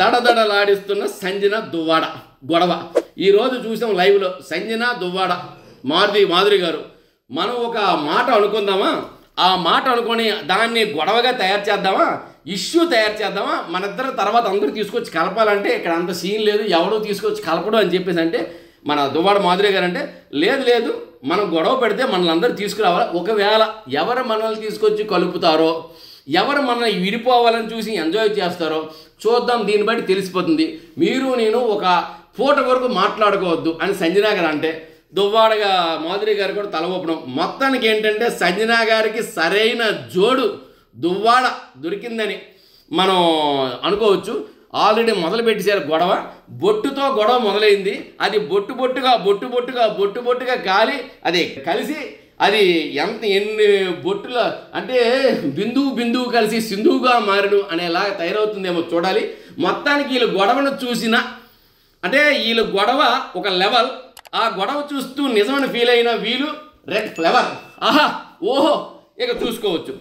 దడదడలాడిస్తున్న సంజన దువ్వాడ గొడవ ఈరోజు చూసాం లైవ్లో. సంజన దువ్వాడ మాధురి గారు మనం ఒక మాట అనుకుందామా, ఆ మాట అనుకొని దాన్ని గొడవగా తయారు చేద్దామా, ఇష్యూ తయారు చేద్దామా, మన ఇద్దరు తర్వాత అందరూ తీసుకొచ్చి కలపాలంటే ఇక్కడ అంత సీన్ లేదు, ఎవడో తీసుకొచ్చి కలపడం అని చెప్పేసి అంటే మన దువ్వాడ మాధురి గారు అంటే లేదు మనం గొడవ పెడితే మనల్ని అందరూ తీసుకురావాలి. ఒకవేళ ఎవరు మనల్ని తీసుకొచ్చి కలుపుతారో, ఎవరు మనల్ని విడిపోవాలని చూసి ఎంజాయ్ చేస్తారో చూద్దాం, దీన్ని బట్టి తెలిసిపోతుంది. మీరు నేను ఒక పూట వరకు మాట్లాడుకోవద్దు అని సంజన గారు అంటే దువ్వాడగా మాధురి గారు కూడా తల ఊపడం. మొత్తానికి ఏంటంటే సంజన గారికి సరైన జోడు దువ్వాడ దొరికిందని మనం అనుకోవచ్చు. ఆల్రెడీ మొదలు పెట్టేశారు గొడవ. బొట్టుతో గొడవ మొదలైంది, అది బొట్టుగా గాలి అది కలిసి అది ఎన్ని బొట్టుల అంటే బిందువు కలిసి సింధువుగా మారడు అనేలా తయారవుతుందేమో చూడాలి. మొత్తానికి వీళ్ళు గొడవను చూసిన అంటే వీళ్ళు గొడవ ఒక లెవెల్, ఆ గొడవ చూస్తూ నిజమని ఫీల్ అయిన వీళ్ళు రెడ్ ఫ్లవర్. ఆహా ఓహో ఇక చూసుకోవచ్చు.